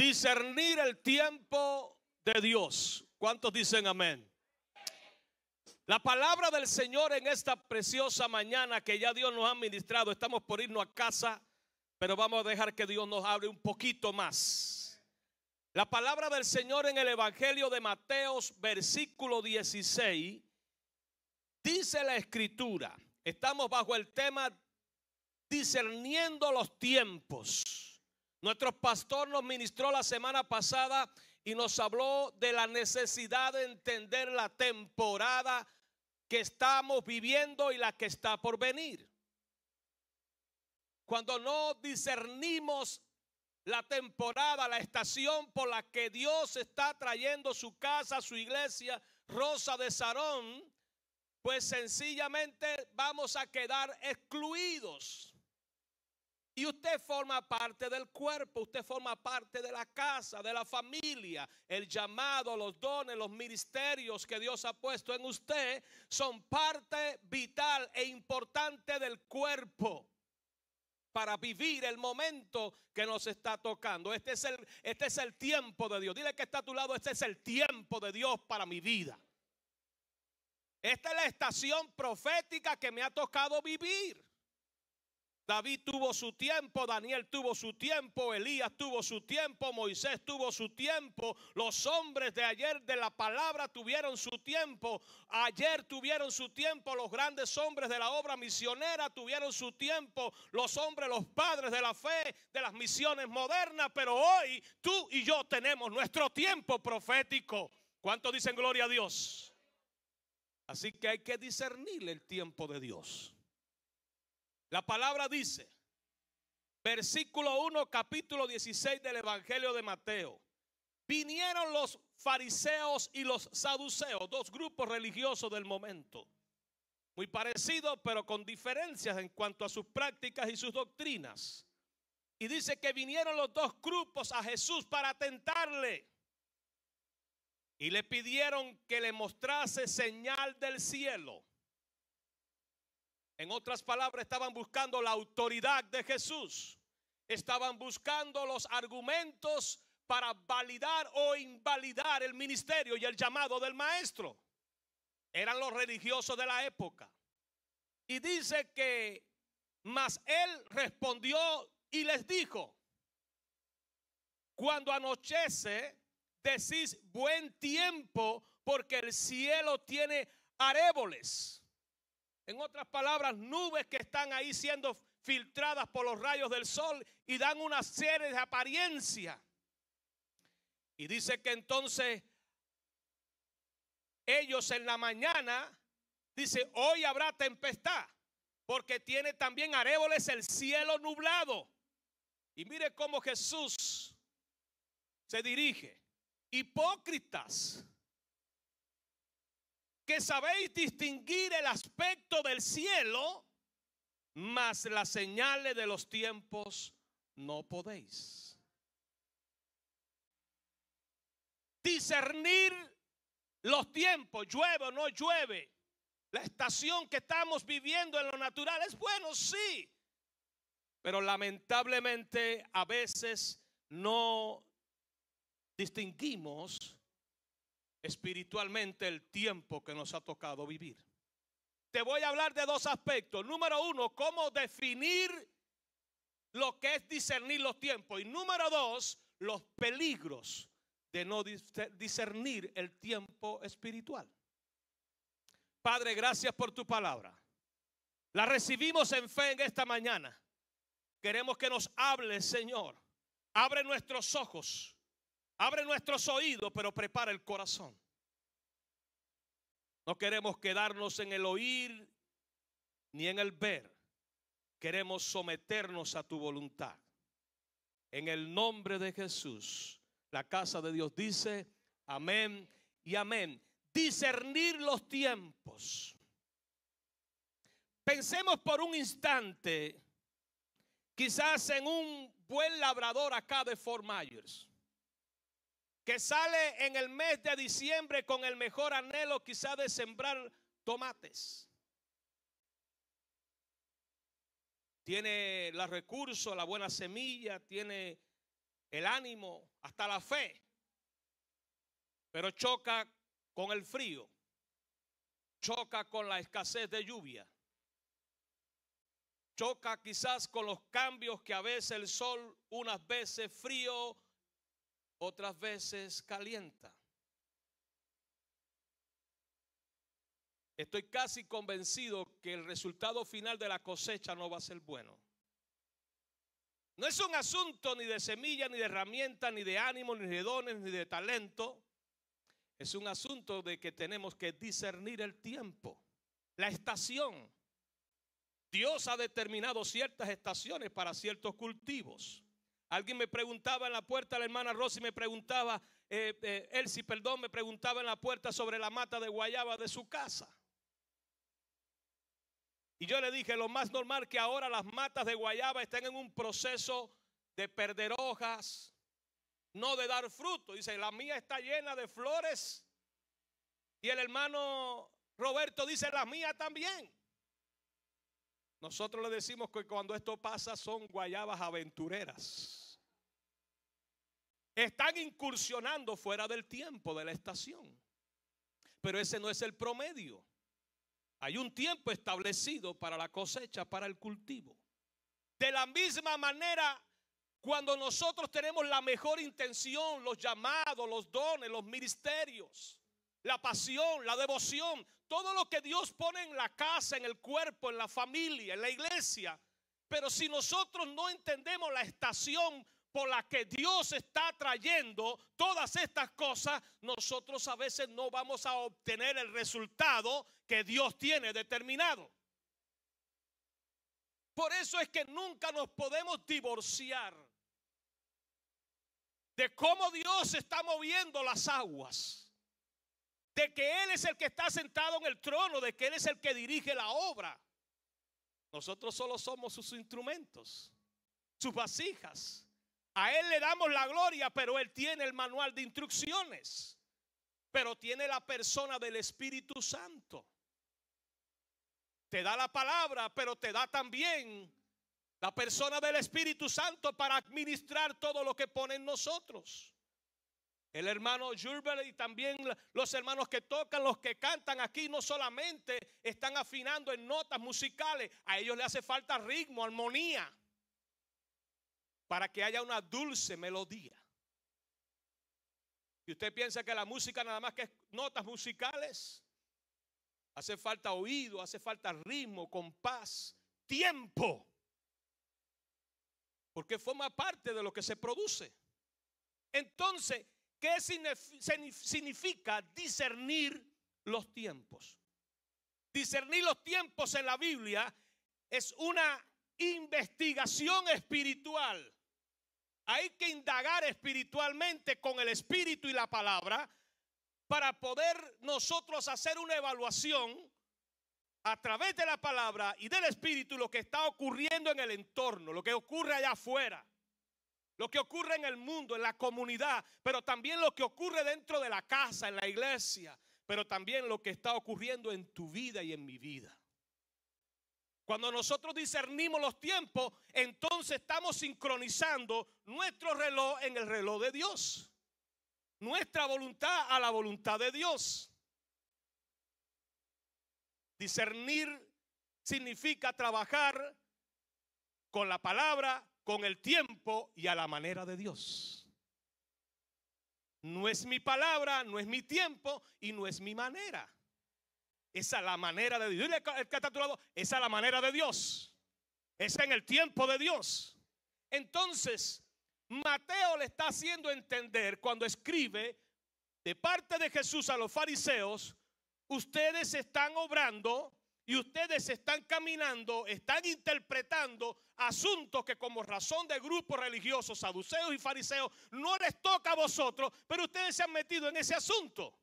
Discernir el tiempo de Dios. ¿Cuántos dicen amén? La palabra del Señor en esta preciosa mañana que ya Dios nos ha ministrado. Estamos por irnos a casa, pero vamos a dejar que Dios nos hable un poquito más. La palabra del Señor en el Evangelio de Mateo, versículo 16, dice la Escritura. Estamos bajo el tema discerniendo los tiempos. Nuestro pastor nos ministró la semana pasada y nos habló de la necesidad de entender la temporada que estamos viviendo y la que está por venir. Cuando no discernimos la temporada, la estación por la que Dios está trayendo su casa, su iglesia, Rosa de Sarón, pues sencillamente vamos a quedar excluidos. Y usted forma parte del cuerpo, usted forma parte de la casa, de la familia. El llamado, los dones, los ministerios que Dios ha puesto en usted son parte vital e importante del cuerpo para vivir el momento que nos está tocando. Este es el tiempo de Dios. Dile que está a tu lado, este es el tiempo de Dios para mi vida. Esta es la estación profética que me ha tocado vivir. David tuvo su tiempo, Daniel tuvo su tiempo, Elías tuvo su tiempo, Moisés tuvo su tiempo. Los hombres de ayer de la palabra tuvieron su tiempo. Ayer tuvieron su tiempo. Los grandes hombres de la obra misionera tuvieron su tiempo. Los hombres, los padres de la fe, de las misiones modernas. Pero hoy tú y yo tenemos nuestro tiempo profético. ¿Cuántos dicen gloria a Dios? Así que hay que discernir el tiempo de Dios. La palabra dice, versículo 1, capítulo 16 del Evangelio de Mateo. Vinieron los fariseos y los saduceos, dos grupos religiosos del momento. Muy parecidos, pero con diferencias en cuanto a sus prácticas y sus doctrinas. Y dice que vinieron los dos grupos a Jesús para tentarle. Y le pidieron que le mostrase señal del cielo. En otras palabras, estaban buscando la autoridad de Jesús. Estaban buscando los argumentos para validar o invalidar el ministerio y el llamado del maestro. Eran los religiosos de la época. Y dice que, mas él respondió y les dijo: cuando anochece, decís buen tiempo, porque el cielo tiene aréboles. En otras palabras, nubes que están ahí siendo filtradas por los rayos del sol y dan una serie de apariencia. Y dice que entonces ellos en la mañana, dice, hoy habrá tempestad, porque tiene también aréboles el cielo nublado. Y mire cómo Jesús se dirige: hipócritas, que sabéis distinguir el aspecto del cielo, mas las señales de los tiempos no podéis. Discernir los tiempos, llueve o no llueve, la estación que estamos viviendo en lo natural es bueno, sí, pero lamentablemente a veces no distinguimos espiritualmente el tiempo que nos ha tocado vivir. Te voy a hablar de dos aspectos. Número uno, cómo definir lo que es discernir los tiempos. Y número dos, los peligros de no discernir el tiempo espiritual. Padre, gracias por tu palabra. La recibimos en fe en esta mañana. Queremos que nos hables, Señor. Abre nuestros ojos. Abre nuestros oídos, pero prepara el corazón. No queremos quedarnos en el oír ni en el ver. Queremos someternos a tu voluntad. En el nombre de Jesús, la casa de Dios dice amén y amén. Discernir los tiempos. Pensemos por un instante, quizás en un buen labrador acá de Fort Myers, que sale en el mes de diciembre con el mejor anhelo quizá de sembrar tomates. Tiene los recursos, la buena semilla, tiene el ánimo, hasta la fe, pero choca con el frío, choca con la escasez de lluvia, choca quizás con los cambios que a veces el sol, unas veces frío, otras veces calienta. Estoy casi convencido que el resultado final de la cosecha no va a ser bueno. No es un asunto ni de semilla, ni de herramienta, ni de ánimo, ni de dones, ni de talento. Es un asunto de que tenemos que discernir el tiempo, la estación. Dios ha determinado ciertas estaciones para ciertos cultivos. Alguien me preguntaba en la puerta, la hermana Rosy me preguntaba, Elsie, perdón, me preguntaba en la puerta sobre la mata de guayaba de su casa. Y yo le dije, lo más normal que ahora las matas de guayaba estén en un proceso de perder hojas, no de dar fruto. Dice, la mía está llena de flores. Y el hermano Roberto dice, la mía también. Nosotros le decimos que cuando esto pasa son guayabas aventureras. Están incursionando fuera del tiempo de la estación. Pero ese no es el promedio. Hay un tiempo establecido para la cosecha, para el cultivo. De la misma manera, cuando nosotros tenemos la mejor intención, los llamados, los dones, los ministerios, la pasión, la devoción, todo lo que Dios pone en la casa, en el cuerpo, en la familia, en la iglesia. Pero si nosotros no entendemos la estación por la que Dios está trayendo todas estas cosas, nosotros a veces no vamos a obtener el resultado que Dios tiene determinado. Por eso es que nunca nos podemos divorciar de cómo Dios está moviendo las aguas, de que Él es el que está sentado en el trono, de que Él es el que dirige la obra. Nosotros solo somos sus instrumentos, sus vasijas. A Él le damos la gloria, pero Él tiene el manual de instrucciones, pero tiene la persona del Espíritu Santo. Te da la palabra, pero te da también la persona del Espíritu Santo para administrar todo lo que pone en nosotros. El hermano Jurbel y también los hermanos que tocan, los que cantan aquí, no solamente están afinando en notas musicales, a ellos les hace falta ritmo, armonía, para que haya una dulce melodía. Y usted piensa que la música nada más que es notas musicales, hace falta oído, hace falta ritmo, compás, tiempo, porque forma parte de lo que se produce. Entonces, ¿qué significa discernir los tiempos? Discernir los tiempos en la Biblia es una investigación espiritual. Hay que indagar espiritualmente con el Espíritu y la palabra para poder nosotros hacer una evaluación a través de la palabra y del Espíritu lo que está ocurriendo en el entorno, lo que ocurre allá afuera, lo que ocurre en el mundo, en la comunidad, pero también lo que ocurre dentro de la casa, en la iglesia, pero también lo que está ocurriendo en tu vida y en mi vida. Cuando nosotros discernimos los tiempos, entonces estamos sincronizando nuestro reloj en el reloj de Dios, nuestra voluntad a la voluntad de Dios. Discernir significa trabajar con la palabra, con el tiempo y a la manera de Dios. No es mi palabra, no es mi tiempo y no es mi manera. Esa es la manera de Dios. Dile al que está a tu lado, esa es la manera de Dios. Esa es en el tiempo de Dios. Entonces, Mateo le está haciendo entender cuando escribe de parte de Jesús a los fariseos: ustedes están obrando y ustedes están caminando, están interpretando asuntos que como razón de grupos religiosos, saduceos y fariseos, no les toca a vosotros, pero ustedes se han metido en ese asunto.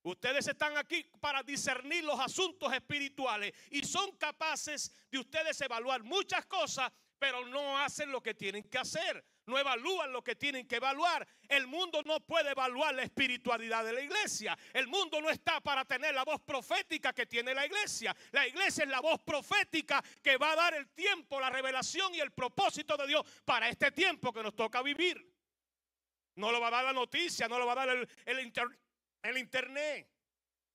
Ustedes están aquí para discernir los asuntos espirituales y son capaces de ustedes evaluar muchas cosas, pero no hacen lo que tienen que hacer. No evalúan lo que tienen que evaluar. El mundo no puede evaluar la espiritualidad de la iglesia. El mundo no está para tener la voz profética que tiene la iglesia. La iglesia es la voz profética que va a dar el tiempo, la revelación y el propósito de Dios para este tiempo que nos toca vivir. No lo va a dar la noticia, no lo va a dar el internet.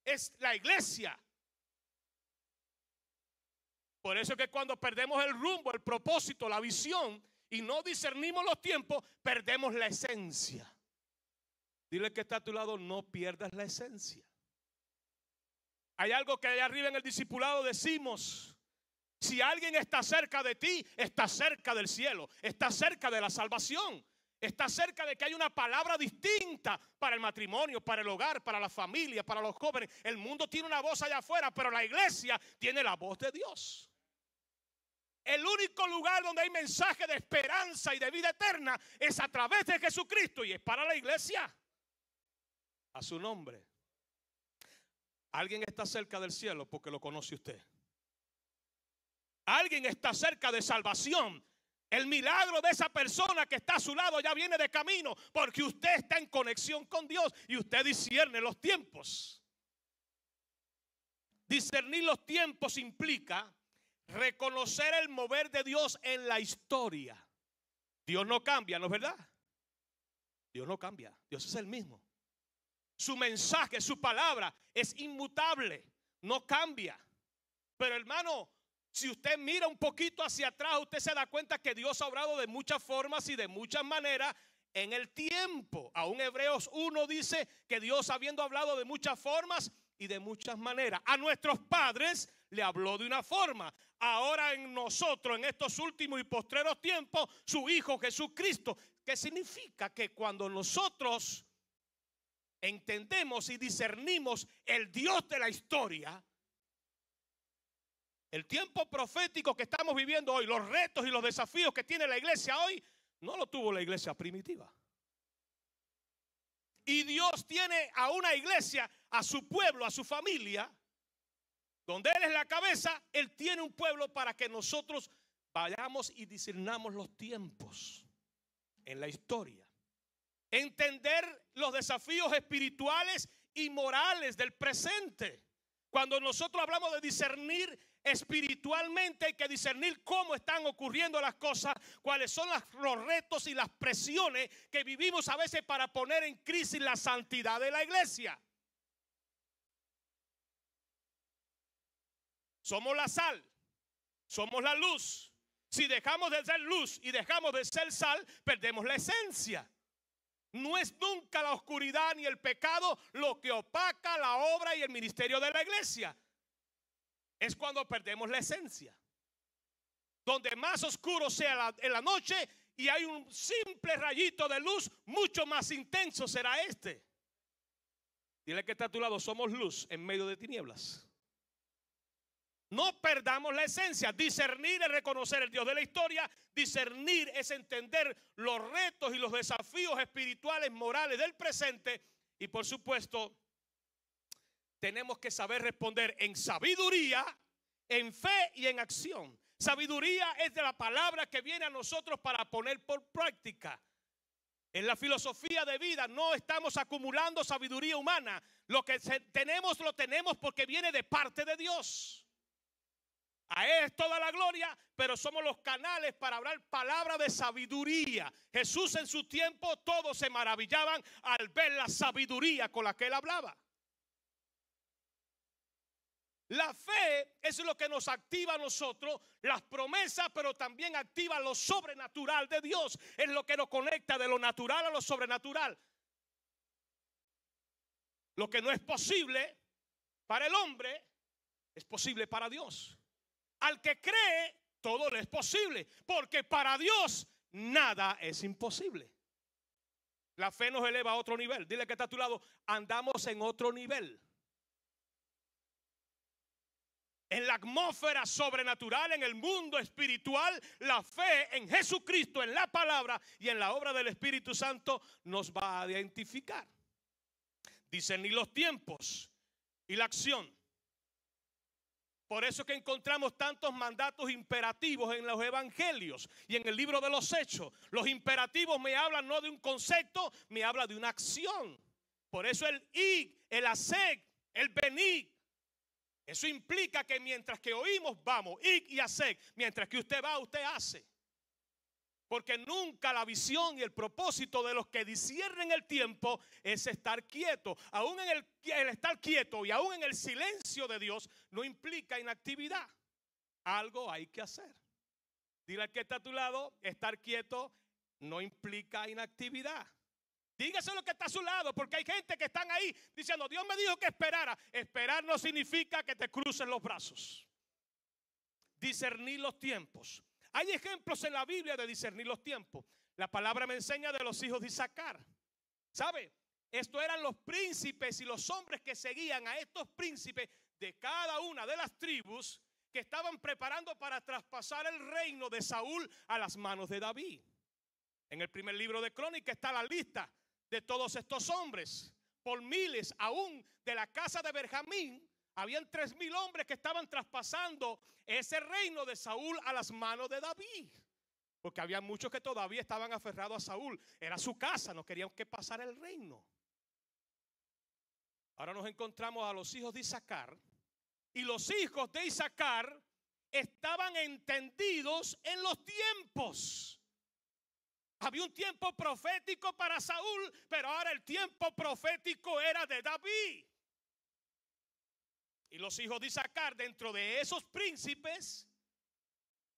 Es la iglesia. Por eso es que cuando perdemos el rumbo, el propósito, la visión y no discernimos los tiempos, perdemos la esencia. Dile que está a tu lado, no pierdas la esencia. Hay algo que allá arriba en el discipulado decimos: si alguien está cerca de ti, está cerca del cielo, está cerca de la salvación, está cerca de que hay una palabra distinta para el matrimonio, para el hogar, para la familia, para los jóvenes. El mundo tiene una voz allá afuera, pero la iglesia tiene la voz de Dios. El único lugar donde hay mensaje de esperanza y de vida eterna es a través de Jesucristo, y es para la iglesia. A su nombre. Alguien está cerca del cielo porque lo conoce usted. Alguien está cerca de salvación. El milagro de esa persona que está a su lado ya viene de camino, porque usted está en conexión con Dios y usted discierne los tiempos. Discernir los tiempos implica reconocer el mover de Dios en la historia. Dios no cambia, ¿no es verdad? Dios no cambia, Dios es el mismo. Su mensaje, su palabra es inmutable, no cambia. Pero hermano, si usted mira un poquito hacia atrás, usted se da cuenta que Dios ha obrado de muchas formas y de muchas maneras en el tiempo. Aún Hebreos 1 dice que Dios, habiendo hablado de muchas formas y de muchas maneras, a nuestros padres le habló de una forma. Ahora en nosotros, en estos últimos y postreros tiempos, su Hijo Jesucristo. ¿Qué significa? Que cuando nosotros entendemos y discernimos el Dios de la historia, el tiempo profético que estamos viviendo hoy, los retos y los desafíos que tiene la iglesia hoy, no lo tuvo la iglesia primitiva. Y Dios tiene a una iglesia, a su pueblo, a su familia, donde Él es la cabeza. Él tiene un pueblo para que nosotros vayamos y discernamos los tiempos en la historia. Entender los desafíos espirituales y morales del presente. Cuando nosotros hablamos de discernir espiritualmente, hay que discernir cómo están ocurriendo las cosas, cuáles son los retos y las presiones que vivimos a veces para poner en crisis la santidad de la iglesia. Somos la sal, somos la luz. Si dejamos de ser luz y dejamos de ser sal, perdemos la esencia. No es nunca la oscuridad ni el pecado lo que opaca la obra y el ministerio de la iglesia. Es cuando perdemos la esencia. Donde más oscuro sea en la noche y hay un simple rayito de luz, mucho más intenso será este. Dile que está a tu lado, somos luz en medio de tinieblas. No perdamos la esencia. Discernir es reconocer el Dios de la historia. Discernir es entender los retos y los desafíos espirituales, morales del presente. Y por supuesto, tenemos que saber responder en sabiduría, en fe y en acción. Sabiduría es de la palabra que viene a nosotros para poner por práctica. En la filosofía de vida no estamos acumulando sabiduría humana. Lo que tenemos lo tenemos porque viene de parte de Dios. A Él es toda la gloria, pero somos los canales para hablar palabra de sabiduría. Jesús en su tiempo todos se maravillaban al ver la sabiduría con la que Él hablaba. La fe es lo que nos activa a nosotros, las promesas, pero también activa lo sobrenatural de Dios. Es lo que nos conecta de lo natural a lo sobrenatural. Lo que no es posible para el hombre es posible para Dios. Al que cree, todo le es posible, porque para Dios nada es imposible. La fe nos eleva a otro nivel. Dile que está a tu lado, andamos en otro nivel. En la atmósfera sobrenatural, en el mundo espiritual, la fe en Jesucristo, en la palabra y en la obra del Espíritu Santo nos va a identificar. Discernir los tiempos y la acción. Por eso que encontramos tantos mandatos imperativos en los evangelios y en el libro de los Hechos. Los imperativos me hablan no de un concepto, me habla de una acción. Por eso el id, el haced, el venid. Eso implica que mientras que oímos, vamos, id y haced. Mientras que usted va, usted hace. Porque nunca la visión y el propósito de los que disciernen el tiempo es estar quieto. Aún en el estar quieto y aún en el silencio de Dios no implica inactividad. Algo hay que hacer. Dile al que está a tu lado, estar quieto no implica inactividad. Dígase lo que está a su lado, porque hay gente que están ahí diciendo, Dios me dijo que esperara. Esperar no significa que te crucen los brazos. Discernir los tiempos. Hay ejemplos en la Biblia de discernir los tiempos. La palabra me enseña de los hijos de Isaacar. ¿Sabe? Estos eran los príncipes y los hombres que seguían a estos príncipes de cada una de las tribus que estaban preparando para traspasar el reino de Saúl a las manos de David. En el primer libro de Crónicas está la lista de todos estos hombres. Por miles, aún de la casa de Benjamín, habían 3,000 hombres que estaban traspasando ese reino de Saúl a las manos de David. Porque había muchos que todavía estaban aferrados a Saúl. Era su casa, no querían que pasara el reino. Ahora nos encontramos a los hijos de Isaacar. Y los hijos de Isaacar estaban entendidos en los tiempos. Había un tiempo profético para Saúl, pero ahora el tiempo profético era de David. Y los hijos de Isaacar, dentro de esos príncipes,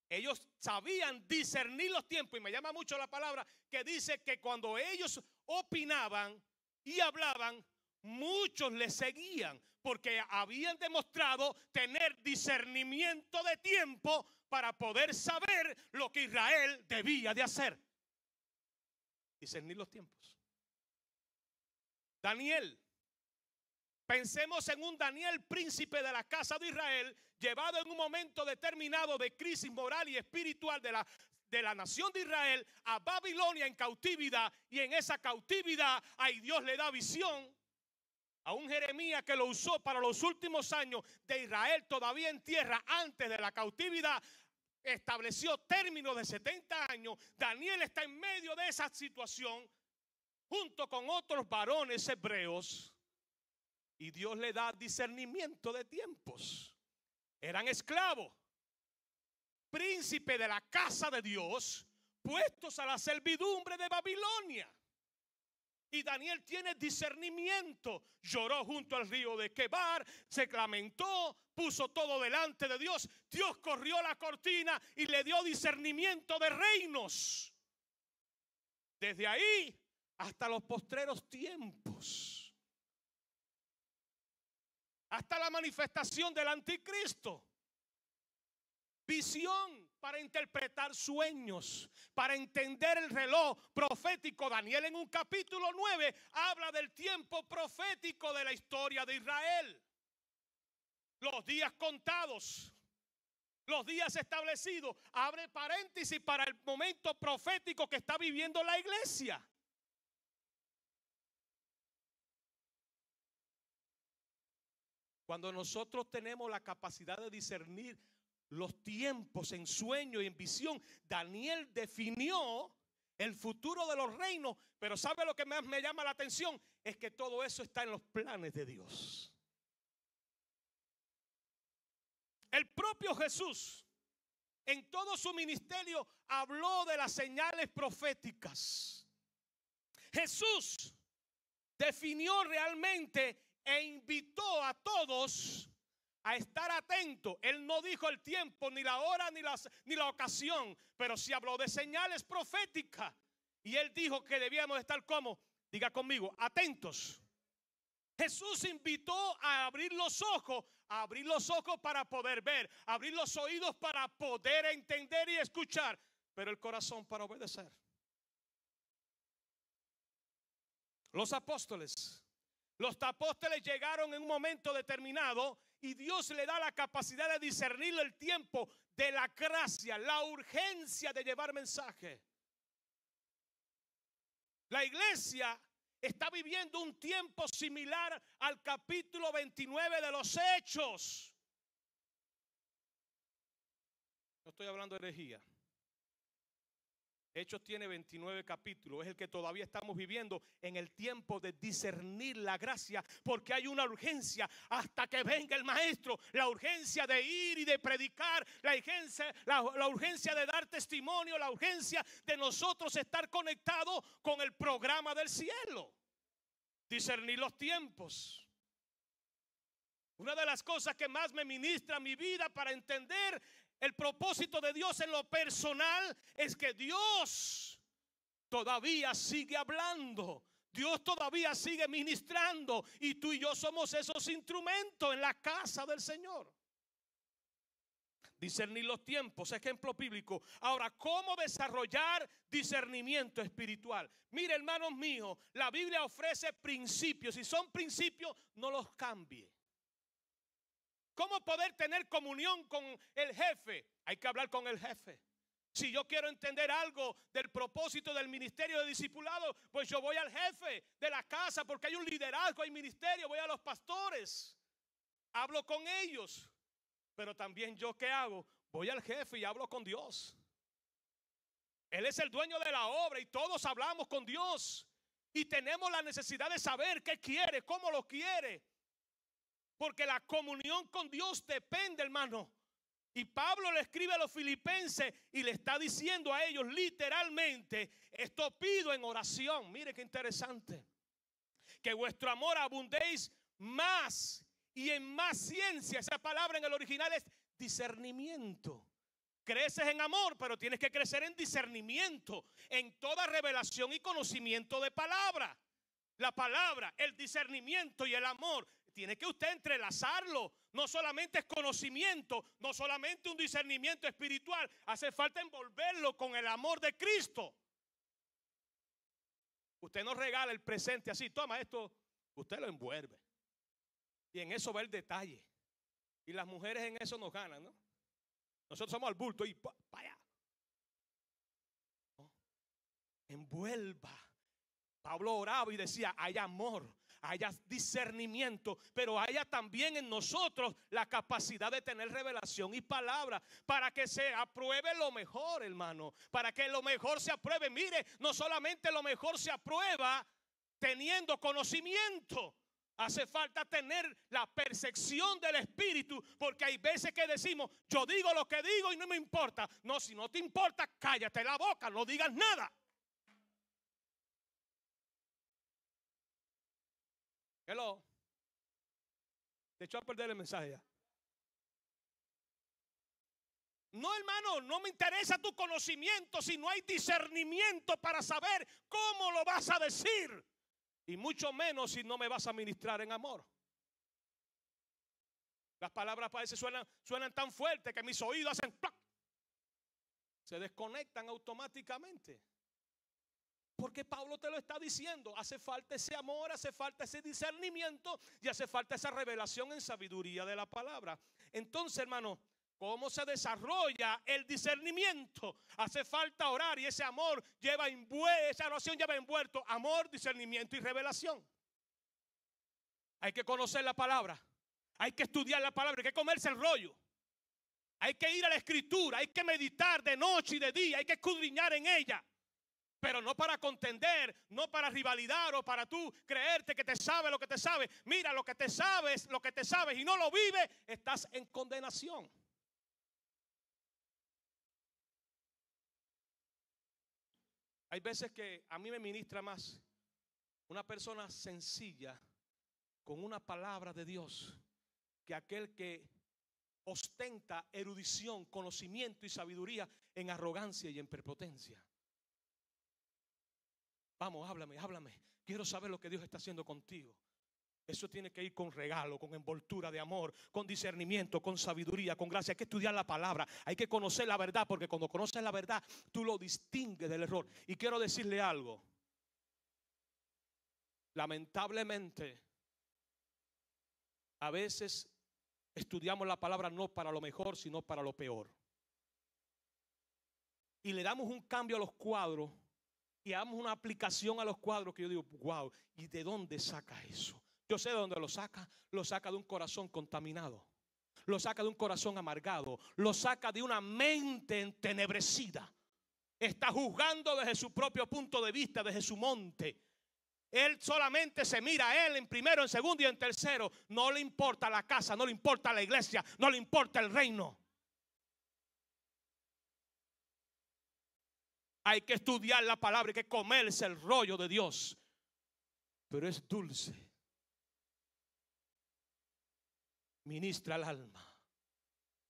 ellos sabían discernir los tiempos. Y me llama mucho la palabra que dice que cuando ellos opinaban y hablaban, muchos les seguían, porque habían demostrado tener discernimiento de tiempo para poder saber lo que Israel debía de hacer. Discernir los tiempos. Daniel. Pensemos en un Daniel, príncipe de la casa de Israel, llevado en un momento determinado de crisis moral y espiritual de la nación de Israel a Babilonia en cautividad. Y en esa cautividad, ahí Dios le da visión a un Jeremías que lo usó para los últimos años de Israel todavía en tierra antes de la cautividad. Estableció términos de 70 años. Daniel está en medio de esa situación junto con otros varones hebreos. Y Dios le da discernimiento de tiempos. Eran esclavos, príncipe de la casa de Dios, puestos a la servidumbre de Babilonia. Y Daniel tiene discernimiento. Lloró junto al río de Quebar, se lamentó, puso todo delante de Dios. Dios corrió la cortina y le dio discernimiento de reinos. Desde ahí hasta los postreros tiempos. Hasta la manifestación del anticristo. Visión para interpretar sueños, para entender el reloj profético. Daniel en un capítulo 9 habla del tiempo profético de la historia de Israel. Los días contados, los días establecidos. Abre paréntesis para el momento profético que está viviendo la iglesia. Cuando nosotros tenemos la capacidad de discernir los tiempos en sueño y en visión, Daniel definió el futuro de los reinos. Pero ¿sabe lo que más me llama la atención? Es que todo eso está en los planes de Dios. El propio Jesús, en todo su ministerio, habló de las señales proféticas. Jesús definió realmente e invitó a todos a estar atentos. Él no dijo el tiempo, ni la hora, ni la ocasión, pero sí habló de señales proféticas. Y él dijo que debíamos estar como, diga conmigo, atentos. Jesús invitó a abrir los ojos para poder ver, abrir los oídos para poder entender y escuchar, pero el corazón para obedecer. Los apóstoles llegaron en un momento determinado y Dios le da la capacidad de discernir el tiempo de la gracia, la urgencia de llevar mensaje. La iglesia está viviendo un tiempo similar al capítulo 29 de los Hechos. No estoy hablando de herejía. Hechos tiene 29 capítulos, es el que todavía estamos viviendo en el tiempo de discernir la gracia, porque hay una urgencia hasta que venga el maestro, la urgencia de ir y de predicar, la urgencia de dar testimonio, la urgencia de nosotros estar conectados con el programa del cielo. Discernir los tiempos. Una de las cosas que más me ministra mi vida para entender el propósito de Dios en lo personal es que Dios todavía sigue hablando. Dios todavía sigue ministrando. Y tú y yo somos esos instrumentos en la casa del Señor. Discernir los tiempos, ejemplo bíblico. Ahora, ¿cómo desarrollar discernimiento espiritual? Mire, hermanos míos, la Biblia ofrece principios. Si son principios, no los cambie. ¿Cómo poder tener comunión con el jefe? Hay que hablar con el jefe. Si yo quiero entender algo del propósito del ministerio de discipulado, pues yo voy al jefe de la casa, porque hay un liderazgo, hay ministerio, voy a los pastores, hablo con ellos. Pero también yo, ¿qué hago? Voy al jefe y hablo con Dios. Él es el dueño de la obra y todos hablamos con Dios. Y tenemos la necesidad de saber qué quiere, cómo lo quiere. Porque la comunión con Dios depende, hermano. Y Pablo le escribe a los filipenses y le está diciendo a ellos literalmente: esto pido en oración. Mire qué interesante. Que vuestro amor abundéis más y en más ciencia. Esa palabra en el original es discernimiento. Creces en amor, pero tienes que crecer en discernimiento, en toda revelación y conocimiento de palabra. La palabra, el discernimiento y el amor, tiene que usted entrelazarlo. No solamente es conocimiento, no solamente un discernimiento espiritual. Hace falta envolverlo con el amor de Cristo. Usted no regala el presente así, toma esto, usted lo envuelve. Y en eso va el detalle. Y las mujeres en eso nos ganan, ¿no? Nosotros somos al bulto y para allá. ¿No? Envuelva. Pablo oraba y decía: haya amor, haya discernimiento, pero haya también en nosotros la capacidad de tener revelación y palabra, para que se apruebe lo mejor, hermano, para que lo mejor se apruebe. Mire, no solamente lo mejor se aprueba teniendo conocimiento, hace falta tener la percepción del Espíritu, porque hay veces que decimos: yo digo lo que digo y no me importa. No, si no te importa, cállate la boca, no digas nada. Hello. Te echó a perder el mensaje ya. No, hermano, no me interesa tu conocimiento si no hay discernimiento para saber cómo lo vas a decir. Y mucho menos si no me vas a ministrar en amor. Las palabras parece suenan tan fuertes que mis oídos hacen ¡plac! Se desconectan automáticamente. Porque Pablo te lo está diciendo. Hace falta ese amor, hace falta ese discernimiento y hace falta esa revelación en sabiduría de la palabra. Entonces, hermano, ¿cómo se desarrolla el discernimiento? Hace falta orar, y ese amor esa oración lleva envuelto amor, discernimiento y revelación. Hay que conocer la palabra, hay que estudiar la palabra, hay que comerse el rollo. Hay que ir a la escritura, hay que meditar de noche y de día, hay que escudriñar en ella. Pero no para contender, no para rivalidad o para tú creerte que te sabe lo que te sabe. Mira, lo que te sabes y no lo vives, estás en condenación. Hay veces que a mí me ministra más una persona sencilla con una palabra de Dios que aquel que ostenta erudición, conocimiento y sabiduría en arrogancia y en prepotencia. Vamos, háblame. Quiero saber lo que Dios está haciendo contigo. Eso tiene que ir con regalo, con envoltura de amor, con discernimiento, con sabiduría, con gracia. Hay que estudiar la palabra, hay que conocer la verdad, porque cuando conoces la verdad, tú lo distingues del error. Y quiero decirle algo. Lamentablemente, a veces estudiamos la palabra no para lo mejor, sino para lo peor. Y le damos un cambio a los cuadros y damos una aplicación a los cuadros que yo digo: wow, ¿y de dónde saca eso? Yo sé de dónde lo saca de un corazón contaminado, lo saca de un corazón amargado, lo saca de una mente entenebrecida. está juzgando desde su propio punto de vista, desde su monte. Él solamente se mira a él en primero, en segundo y en tercero. No le importa la casa, no le importa la iglesia, no le importa el reino. Hay que estudiar la palabra, hay que comerse el rollo de Dios. Pero es dulce. Ministra el alma.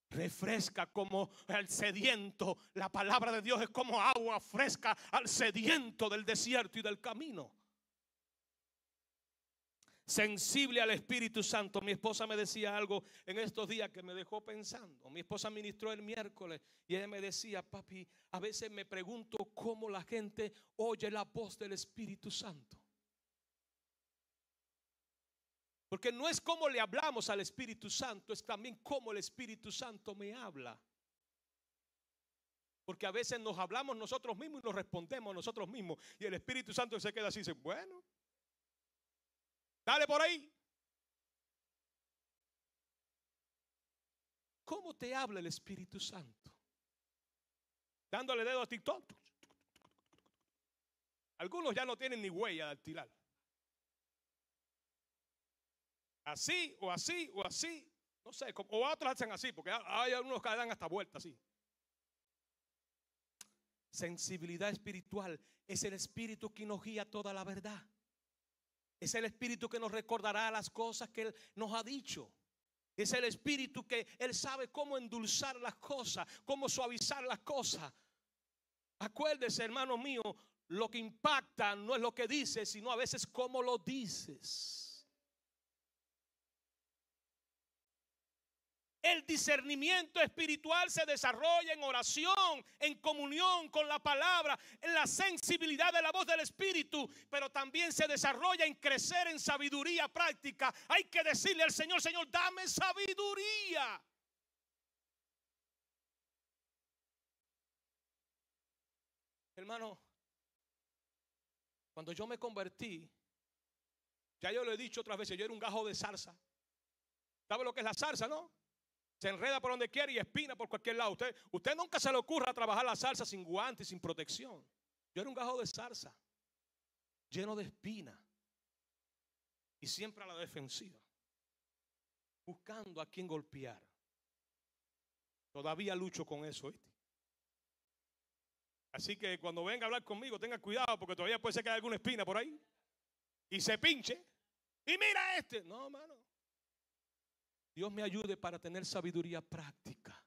Refresca como al sediento. La palabra de Dios es como agua fresca al sediento del desierto y del camino. Sensible al Espíritu Santo. Mi esposa me decía algo en estos días que me dejó pensando. Mi esposa ministró el miércoles y ella me decía: papi, a veces me pregunto cómo la gente oye la voz del Espíritu Santo. Porque no es cómo le hablamos al Espíritu Santo, es también cómo el Espíritu Santo me habla. Porque a veces nos hablamos nosotros mismos y nos respondemos nosotros mismos. Y el Espíritu Santo se queda así y dice: bueno, dale por ahí. ¿Cómo te habla el Espíritu Santo? Dándole dedo a TikTok. Algunos ya no tienen ni huella de alquilar. Así o así o así. No sé, o otros hacen así, porque hay algunos que dan hasta vuelta así. Sensibilidad espiritual es el Espíritu que nos guía toda la verdad. Es el Espíritu que nos recordará las cosas que Él nos ha dicho. Es el Espíritu que Él sabe cómo endulzar las cosas, cómo suavizar las cosas. Acuérdese, hermano mío, lo que impacta no es lo que dices, sino a veces cómo lo dices. El discernimiento espiritual se desarrolla en oración, en comunión con la palabra, en la sensibilidad de la voz del Espíritu, pero también se desarrolla en crecer en sabiduría práctica. Hay que decirle al Señor: Señor, dame sabiduría. Hermano, cuando yo me convertí, ya yo lo he dicho otras veces, yo era un gajo de zarza. ¿Sabe lo que es la zarza, no? Se enreda por donde quiere y espina por cualquier lado. Usted nunca se le ocurra trabajar la zarza sin guantes, sin protección. Yo era un gajo de zarza, lleno de espina, y siempre a la defensiva, buscando a quien golpear. Todavía lucho con eso, ¿viste? Así que cuando venga a hablar conmigo, tenga cuidado, porque todavía puede ser que haya alguna espina por ahí y se pinche. Y mira este. No, hermano. Dios me ayude para tener sabiduría práctica.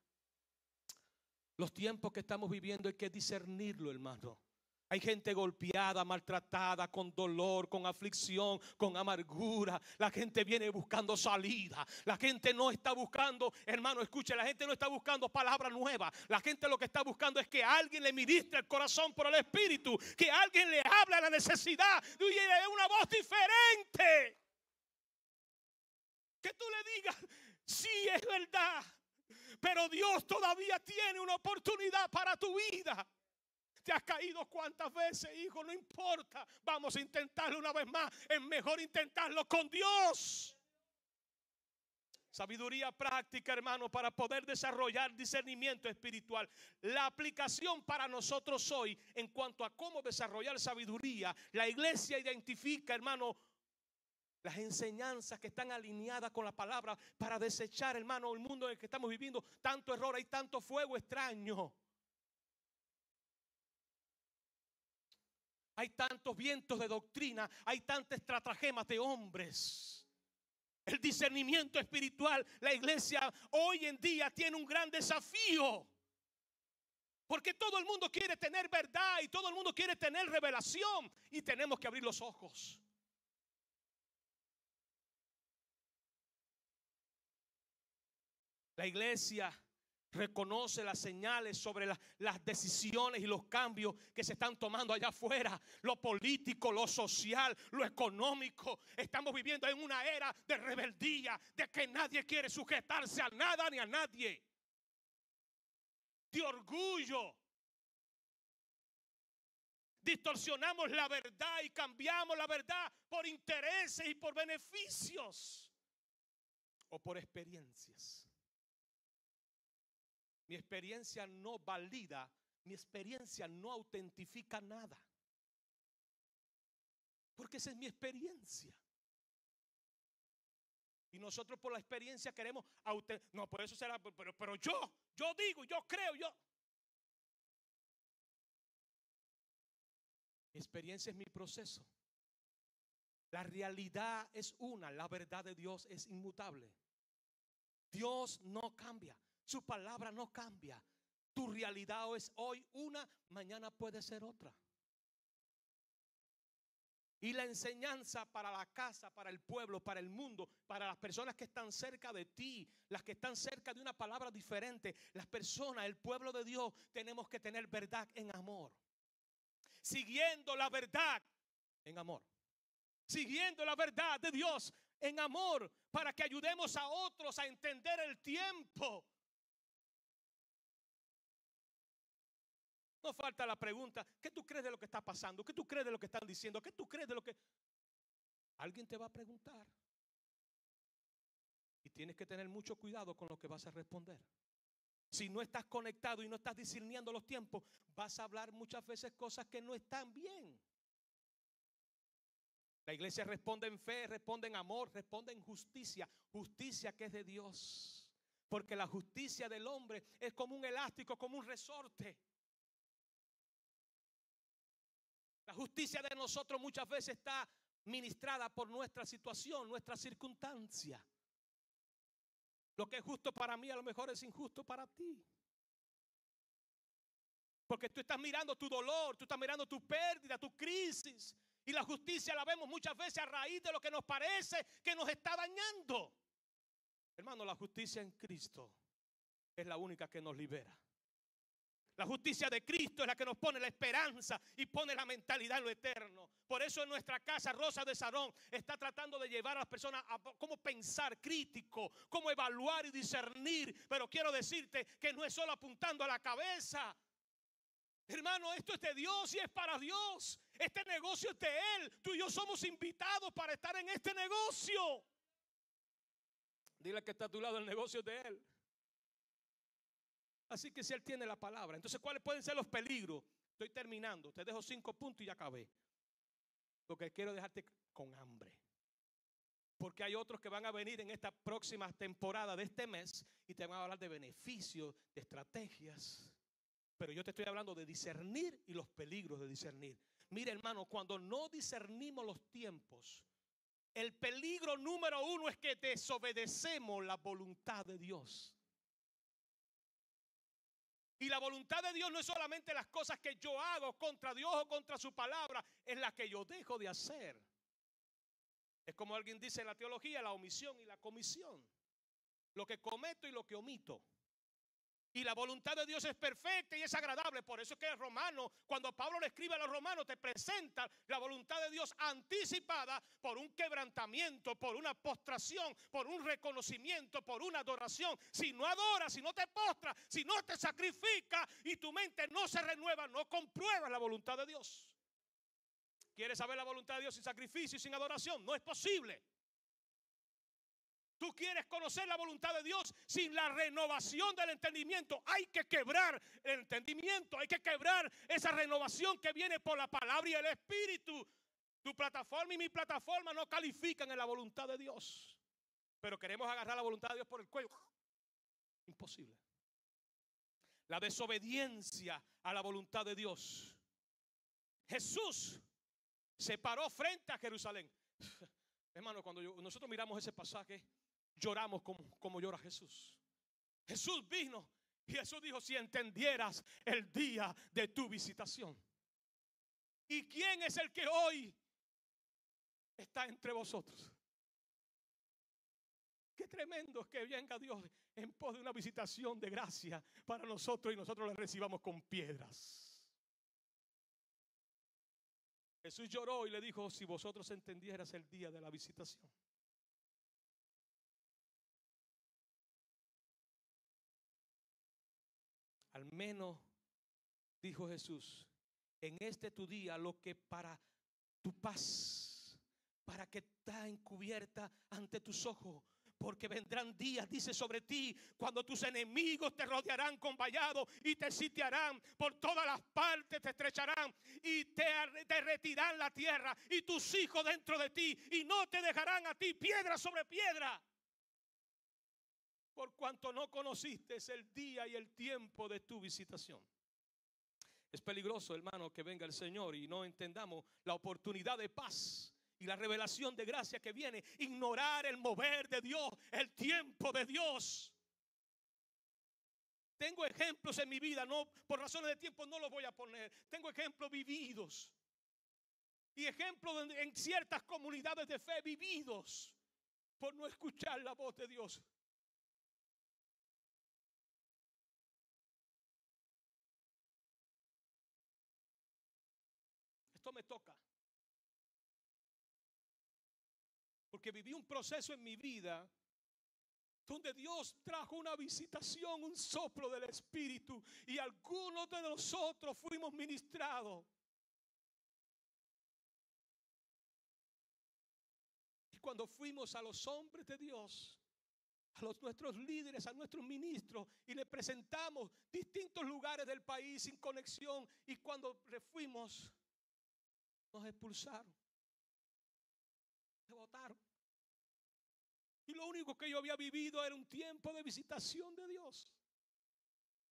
Los tiempos que estamos viviendo hay que discernirlo, hermano. Hay gente golpeada, maltratada, con dolor, con aflicción, con amargura. La gente viene buscando salida. La gente no está buscando, hermano, escuche, la gente no está buscando palabra nueva. La gente lo que está buscando es que alguien le ministre el corazón por el Espíritu, que alguien le hable a la necesidad de una voz diferente. Que tú le digas: sí, es verdad, pero Dios todavía tiene una oportunidad para tu vida. Te has caído cuántas veces, hijo, no importa. Vamos a intentarlo una vez más. Es mejor intentarlo con Dios. Sabiduría práctica, hermano, para poder desarrollar discernimiento espiritual. La aplicación para nosotros hoy en cuanto a cómo desarrollar sabiduría, la iglesia identifica, hermano, las enseñanzas que están alineadas con la palabra para desechar, hermano, el mundo en el que estamos viviendo. Tanto error, hay tanto fuego extraño. Hay tantos vientos de doctrina, hay tantas estratagemas de hombres. El discernimiento espiritual, la iglesia hoy en día tiene un gran desafío. Porque todo el mundo quiere tener verdad y todo el mundo quiere tener revelación. Y tenemos que abrir los ojos. La iglesia reconoce las señales sobre las decisiones y los cambios que se están tomando allá afuera. Lo político, lo social, lo económico. Estamos viviendo en una era de rebeldía, de que nadie quiere sujetarse a nada ni a nadie. De orgullo. Distorsionamos la verdad y cambiamos la verdad por intereses y por beneficios o por experiencias. Mi experiencia no valida mi experiencia no autentifica nada. Porque esa es mi experiencia. Y nosotros por la experiencia queremos no, por eso será, pero yo digo, yo creo, mi experiencia es mi proceso. La realidad es una, la verdad de Dios es inmutable. Dios no cambia, su palabra no cambia. Tu realidad es hoy una, mañana puede ser otra. Y la enseñanza para la casa, para el pueblo, para el mundo, para las personas que están cerca de ti, las que están cerca de una palabra diferente, las personas, el pueblo de Dios, tenemos que tener verdad en amor. Siguiendo la verdad en amor. Siguiendo la verdad de Dios en amor, para que ayudemos a otros a entender el tiempo. No falta la pregunta: ¿qué tú crees de lo que está pasando? ¿Qué tú crees de lo que están diciendo? ¿Qué tú crees de lo que...? Alguien te va a preguntar. Y tienes que tener mucho cuidado con lo que vas a responder. Si no estás conectado y no estás discerniendo los tiempos, vas a hablar muchas veces cosas que no están bien. La iglesia responde en fe, responde en amor, responde en justicia. Justicia que es de Dios. Porque la justicia del hombre es como un elástico, como un resorte. La justicia de nosotros muchas veces está ministrada por nuestra situación, nuestra circunstancia. Lo que es justo para mí a lo mejor es injusto para ti. Porque tú estás mirando tu dolor, tú estás mirando tu pérdida, tu crisis. Y la justicia la vemos muchas veces a raíz de lo que nos parece que nos está dañando. Hermano, la justicia en Cristo es la única que nos libera. La justicia de Cristo es la que nos pone la esperanza y pone la mentalidad en lo eterno. Por eso en nuestra casa Rosa de Sarón está tratando de llevar a las personas a cómo pensar crítico, cómo evaluar y discernir. Pero quiero decirte que no es solo apuntando a la cabeza. Hermano, esto es de Dios y es para Dios. Este negocio es de Él. Tú y yo somos invitados para estar en este negocio. Dile que está a tu lado: el negocio es de Él. Así que si Él tiene la palabra, entonces ¿cuáles pueden ser los peligros? Estoy terminando, te dejo 5 puntos y ya acabé. Lo que quiero es dejarte con hambre. Porque hay otros que van a venir en esta próxima temporada de este mes y te van a hablar de beneficios, de estrategias. Pero yo te estoy hablando de discernir y los peligros de discernir. Mira, hermano, cuando no discernimos los tiempos, el peligro número 1 es que desobedecemos la voluntad de Dios. Y la voluntad de Dios no es solamente las cosas que yo hago contra Dios o contra su palabra, es la que yo dejo de hacer. Es como alguien dice en la teología: la omisión y la comisión. Lo que cometo y lo que omito. Y la voluntad de Dios es perfecta y es agradable. Por eso es que Romanos, cuando Pablo le escribe a los romanos, te presenta la voluntad de Dios anticipada por un quebrantamiento, por una postración, por un reconocimiento, por una adoración. Si no adoras, si no te postras, si no te sacrificas y tu mente no se renueva, no compruebas la voluntad de Dios. ¿Quieres saber la voluntad de Dios sin sacrificio y sin adoración? No es posible. Tú quieres conocer la voluntad de Dios sin la renovación del entendimiento. Hay que quebrar el entendimiento. Hay que quebrar esa renovación que viene por la palabra y el Espíritu. Tu plataforma y mi plataforma no califican en la voluntad de Dios. Pero queremos agarrar la voluntad de Dios por el cuello. Imposible. La desobediencia a la voluntad de Dios. Jesús se paró frente a Jerusalén. Hermano, cuando nosotros miramos ese pasaje, lloramos como llora Jesús. Jesús vino y Jesús dijo: si entendieras el día de tu visitación. ¿Y quién es el que hoy está entre vosotros? Qué tremendo es que venga Dios en pos de una visitación de gracia para nosotros y nosotros le recibamos con piedras. Jesús lloró y le dijo: si vosotros entendieras el día de la visitación. Al menos, dijo Jesús, en este tu día lo que para tu paz, para que está encubierta ante tus ojos, Porque vendrán días, dice, sobre ti, cuando tus enemigos te rodearán con vallado y te sitiarán por todas las partes, te estrecharán y te retirarán la tierra y tus hijos dentro de ti, y no te dejarán a ti piedra sobre piedra. Por cuanto no conociste el día y el tiempo de tu visitación. Es peligroso, hermano, que venga el Señor y no entendamos la oportunidad de paz y la revelación de gracia que viene. Ignorar el mover de Dios, el tiempo de Dios. Tengo ejemplos en mi vida, no, por razones de tiempo no los voy a poner. Tengo ejemplos vividos. Y ejemplos en ciertas comunidades de fe vividos por no escuchar la voz de Dios. Esto me toca. Porque viví un proceso en mi vida donde Dios trajo una visitación, un soplo del Espíritu, y algunos de nosotros fuimos ministrados. Y cuando fuimos a los hombres de Dios, a nuestros líderes, a nuestros ministros, y les presentamos distintos lugares del país sin conexión, y cuando fuimos, nos expulsaron, nos botaron. Y lo único que yo había vivido era un tiempo de visitación de Dios.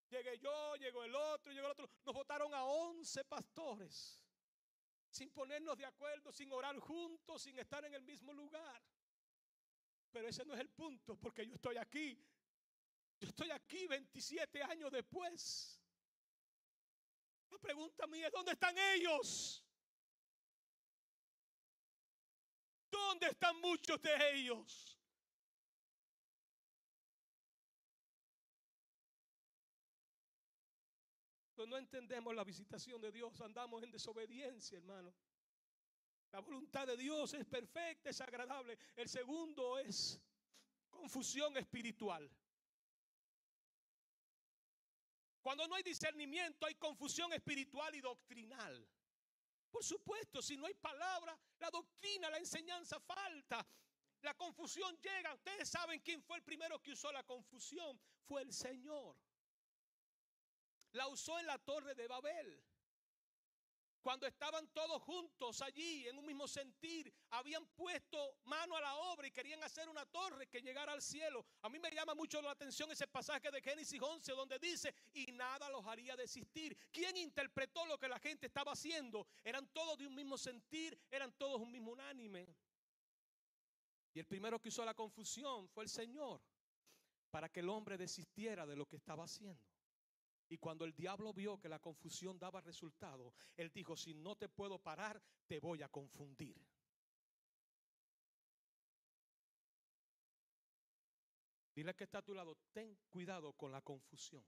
Llegué yo, llegó el otro, llegó el otro. Nos votaron a 11 pastores, sin ponernos de acuerdo, sin orar juntos, sin estar en el mismo lugar. Pero ese no es el punto, porque yo estoy aquí. Yo estoy aquí 27 años después. La pregunta mía es: ¿dónde están ellos? ¿Dónde están muchos de ellos? Cuando no entendemos la visitación de Dios, andamos en desobediencia, hermano. La voluntad de Dios es perfecta, es agradable. El segundo es confusión espiritual. Cuando no hay discernimiento, hay confusión espiritual y doctrinal. Por supuesto, si no hay palabra, la doctrina, la enseñanza falta. La confusión llega. Ustedes saben quién fue el primero que usó la confusión. Fue el Señor. La usó en la Torre de Babel. Cuando estaban todos juntos allí en un mismo sentir, habían puesto mano a la obra y querían hacer una torre que llegara al cielo. A mí me llama mucho la atención ese pasaje de Génesis 11 donde dice: y nada los haría desistir. ¿Quién interpretó lo que la gente estaba haciendo? Eran todos de un mismo sentir, eran todos un mismo unánime. Y el primero que usó la confusión fue el Señor, para que el hombre desistiera de lo que estaba haciendo. Y cuando el diablo vio que la confusión daba resultado, él dijo: si no te puedo parar, te voy a confundir. Dile que está a tu lado: ten cuidado con la confusión.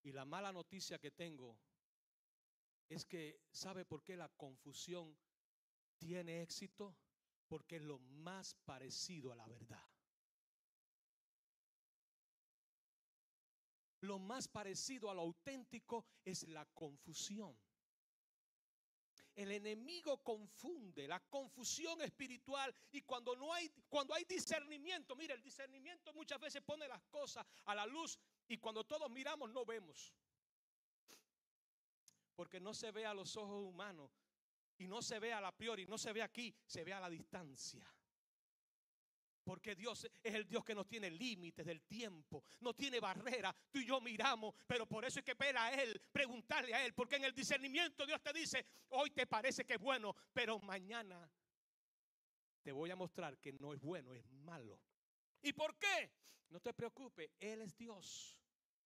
Y la mala noticia que tengo es que, ¿sabe por qué la confusión tiene éxito? Porque es lo más parecido a la verdad. Lo más parecido a lo auténtico es la confusión. El enemigo confunde, la confusión espiritual. Y cuando hay discernimiento, mira, el discernimiento muchas veces pone las cosas a la luz, y cuando todos miramos no vemos. Porque no se ve a los ojos humanos, y no se ve a la priori, no se ve aquí, se ve a la distancia. Porque Dios es el Dios que no tiene límites del tiempo, no tiene barrera. Tú y yo miramos, pero por eso hay que ver a Él, preguntarle a Él. Porque en el discernimiento Dios te dice: hoy te parece que es bueno, pero mañana te voy a mostrar que no es bueno, es malo. ¿Y por qué? No te preocupes, Él es Dios.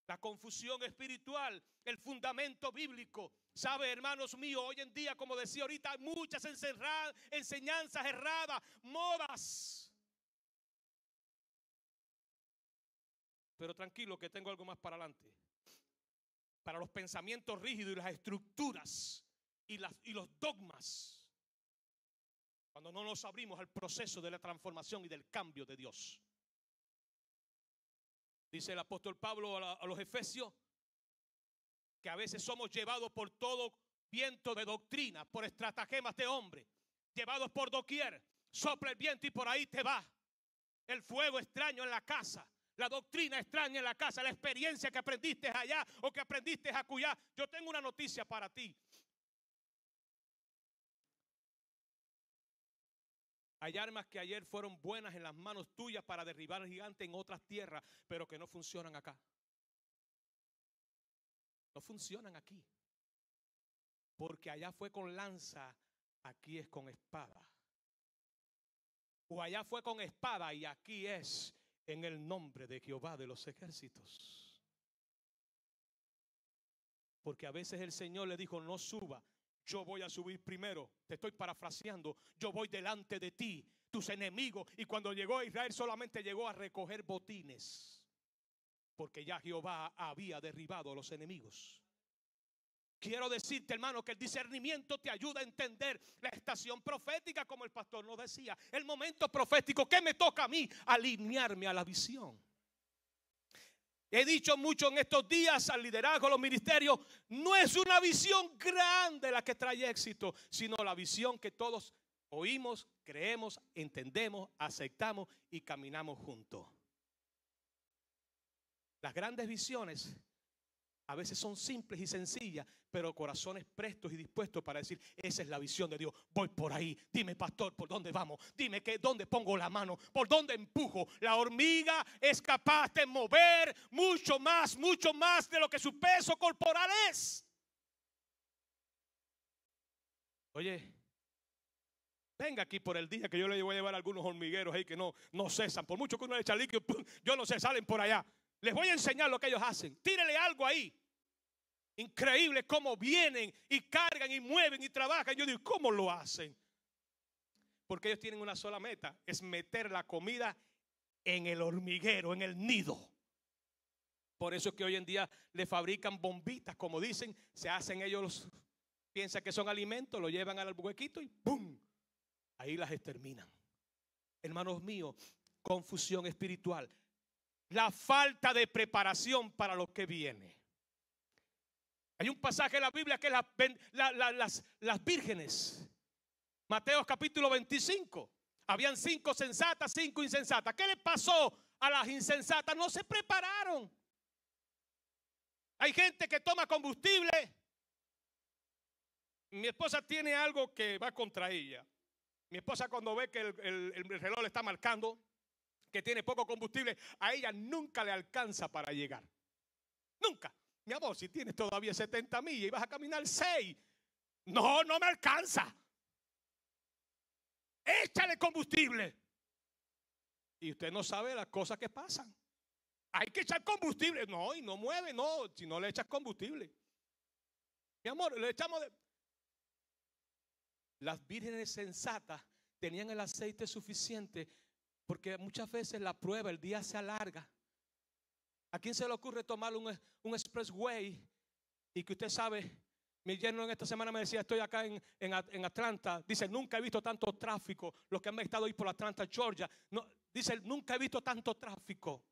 La confusión espiritual, el fundamento bíblico. Sabe, hermanos míos, hoy en día, como decía ahorita, hay muchas enseñanzas erradas, modas. Pero tranquilo, que tengo algo más para adelante. Para los pensamientos rígidos y las estructuras y los dogmas, cuando no nos abrimos al proceso de la transformación y del cambio de Dios. Dice el apóstol Pablo a los Efesios que a veces somos llevados por todo viento de doctrina, por estratagemas de hombre, llevados por doquier. Sopla el viento y por ahí te va. El fuego extraño en la casa, la doctrina extraña en la casa, la experiencia que aprendiste allá o que aprendiste acullá. Yo tengo una noticia para ti. Hay armas que ayer fueron buenas en las manos tuyas para derribar al gigante en otras tierras, pero que no funcionan acá. No funcionan aquí. Porque allá fue con lanza, aquí es con espada. O allá fue con espada y aquí es en el nombre de Jehová de los ejércitos. Porque a veces el Señor le dijo, no suba, yo voy a subir primero. Te estoy parafraseando, yo voy delante de ti, tus enemigos. Y cuando llegó a Israel solamente llegó a recoger botines, porque ya Jehová había derribado a los enemigos. Quiero decirte, hermano, que el discernimiento te ayuda a entender la estación profética, como el pastor nos decía. El momento profético, ¿qué me toca a mí? Alinearme a la visión. He dicho mucho en estos días al liderazgo, a los ministerios, no es una visión grande la que trae éxito, sino la visión que todos oímos, creemos, entendemos, aceptamos y caminamos juntos. Las grandes visiones a veces son simples y sencillas, pero corazones prestos y dispuestos para decir, esa es la visión de Dios. Voy por ahí. Dime, pastor, ¿por dónde vamos? Dime dónde pongo la mano, por dónde empujo. La hormiga es capaz de mover mucho más de lo que su peso corporal es. Oye, venga aquí por el día que yo le voy a llevar a algunos hormigueros ahí que no cesan. Por mucho que uno le echa líquido, yo no sé, salen por allá. Les voy a enseñar lo que ellos hacen. Tírele algo ahí. Increíble cómo vienen y cargan y mueven y trabajan. Yo digo, ¿cómo lo hacen? Porque ellos tienen una sola meta, es meter la comida en el hormiguero, en el nido. Por eso es que hoy en día le fabrican bombitas, como dicen, se hacen ellos, piensan que son alimentos, lo llevan al huequito y ¡pum! Ahí las exterminan. Hermanos míos, confusión espiritual. La falta de preparación para lo que viene. Hay un pasaje en la Biblia que es las vírgenes. Mateo capítulo 25. Habían 5 sensatas, 5 insensatas. ¿Qué le pasó a las insensatas? No se prepararon. Hay gente que toma combustible. Mi esposa tiene algo que va contra ella. Mi esposa, cuando ve que el reloj le está marcando que tiene poco combustible, a ella nunca le alcanza para llegar. Nunca. Mi amor, si tienes todavía 70 millas y vas a caminar 6, no me alcanza. Échale combustible. Y usted no sabe las cosas que pasan. Hay que echar combustible. No, y no mueve, no, si no le echas combustible. Mi amor, le echamos de... Las vírgenes sensatas tenían el aceite suficiente, porque muchas veces la prueba, el día se alarga. ¿A quién se le ocurre tomar un expressway? Y que usted sabe, mi yerno en esta semana me decía, estoy acá en Atlanta. Dice, nunca he visto tanto tráfico. Los que han estado ahí por Atlanta, Georgia. No, dice, nunca he visto tanto tráfico.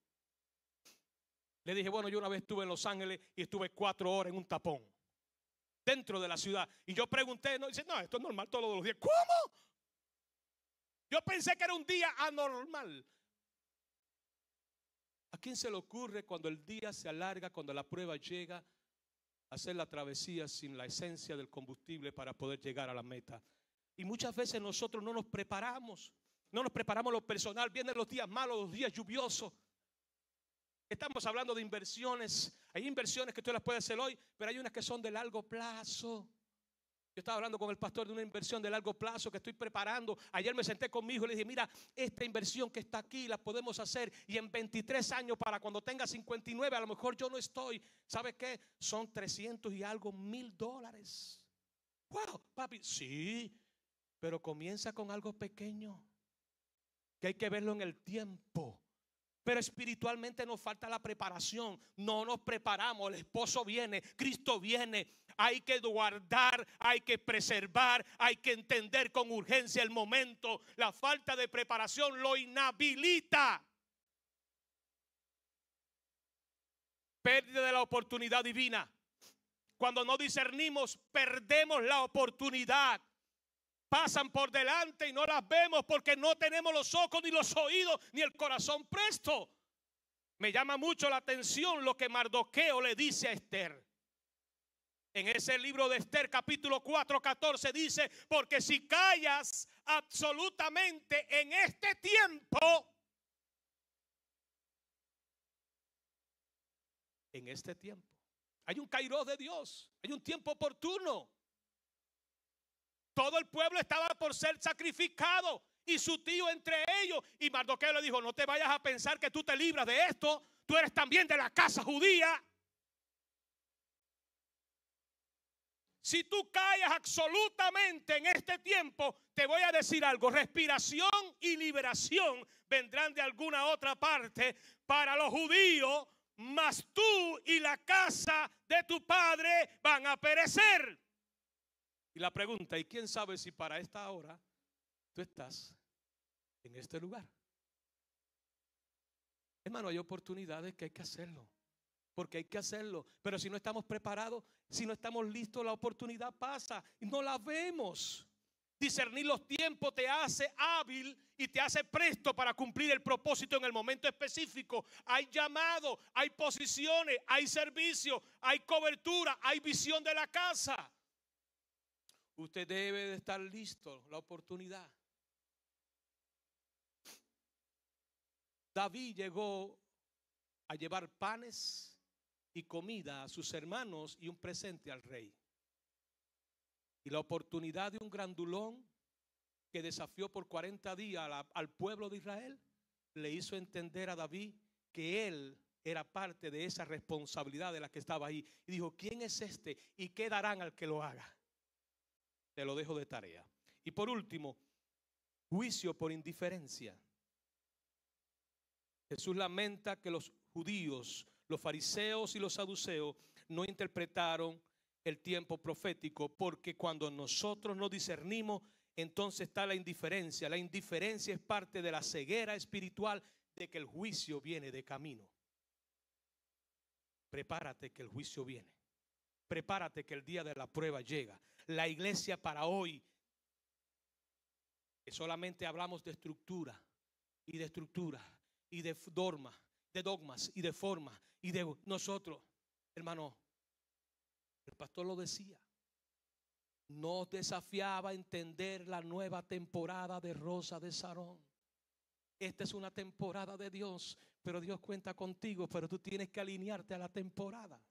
Le dije, bueno, yo una vez estuve en Los Ángeles y estuve 4 horas en un tapón dentro de la ciudad. Y yo pregunté, no, dice, no, esto es normal todos los días. ¿Cómo? Yo pensé que era un día anormal. ¿A quién se le ocurre cuando el día se alarga, cuando la prueba llega, hacer la travesía sin la esencia del combustible para poder llegar a la meta? Y muchas veces nosotros no nos preparamos. No nos preparamos lo personal. Vienen los días malos, los días lluviosos. Estamos hablando de inversiones. Hay inversiones que tú las puedes hacer hoy, pero hay unas que son de largo plazo. Yo estaba hablando con el pastor de una inversión de largo plazo que estoy preparando. Ayer me senté con mi hijo y le dije, mira, esta inversión que está aquí la podemos hacer y en 23 años, para cuando tenga 59, a lo mejor yo no estoy. ¿Sabe qué? Son 300 y algo $1,000. Wow, papi, sí, pero comienza con algo pequeño, que hay que verlo en el tiempo. Pero espiritualmente nos falta la preparación. No nos preparamos. El esposo viene, Cristo viene. Hay que guardar, hay que preservar, hay que entender con urgencia el momento. La falta de preparación lo inhabilita. Pérdida de la oportunidad divina. Cuando no discernimos, perdemos la oportunidad pasan por delante y no las vemos porque no tenemos los ojos, ni los oídos, ni el corazón presto. Me llama mucho la atención lo que Mardoqueo le dice a Esther. En ese libro de Esther, capítulo 4, 14, dice: porque si callas absolutamente en este tiempo, hay un kairos de Dios, hay un tiempo oportuno. Todo el pueblo estaba por ser sacrificado y su tío entre ellos. Y Mardoqueo le dijo: no te vayas a pensar que tú te libras de esto, tú eres también de la casa judía. Si tú callas absolutamente en este tiempo, te voy a decir algo: respiración y liberación vendrán de alguna otra parte para los judíos, mas tú y la casa de tu padre van a perecer. Y la pregunta: ¿y quién sabe si para esta hora tú estás en este lugar? Hermano, hay oportunidades que hay que hacerlo, porque hay que hacerlo. Pero si no estamos preparados, si no estamos listos, la oportunidad pasa y no la vemos. Discernir los tiempos te hace hábil y te hace presto para cumplir el propósito en el momento específico. Hay llamado, hay posiciones, hay servicio, hay cobertura, hay visión de la casa. Usted debe de estar listo, la oportunidad. David llegó a llevar panes y comida a sus hermanos y un presente al rey. Y la oportunidad de un grandulón que desafió por 40 días al pueblo de Israel le hizo entender a David que él era parte de esa responsabilidad de la que estaba ahí. Y dijo: ¿quién es este y qué darán al que lo haga? Te lo dejo de tarea. Y por último, juicio por indiferencia. Jesús lamenta que los judíos, los fariseos y los saduceos no interpretaron el tiempo profético, porque cuando nosotros no discernimos, entonces está la indiferencia. La indiferencia es parte de la ceguera espiritual de que el juicio viene de camino. Prepárate que el juicio viene. Prepárate que el día de la prueba llega. La iglesia para hoy, que solamente hablamos de estructura y de dogmas y de forma y de nosotros, hermano, el pastor lo decía, nos desafiaba a entender la nueva temporada de Rosa de Sarón. Esta es una temporada de Dios, pero Dios cuenta contigo, pero tú tienes que alinearte a la temporada.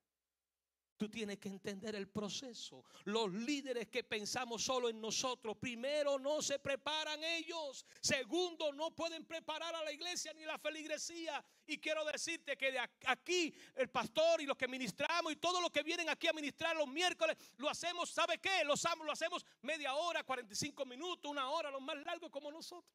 Tú tienes que entender el proceso. Los líderes que pensamos solo en nosotros, primero, no se preparan ellos. Segundo, no pueden preparar a la iglesia ni la feligresía. Y quiero decirte que de aquí el pastor y los que ministramos y todos los que vienen aquí a ministrar los miércoles, lo hacemos, ¿sabe qué? Lo hacemos media hora, 45 minutos, una hora, los más largos como nosotros.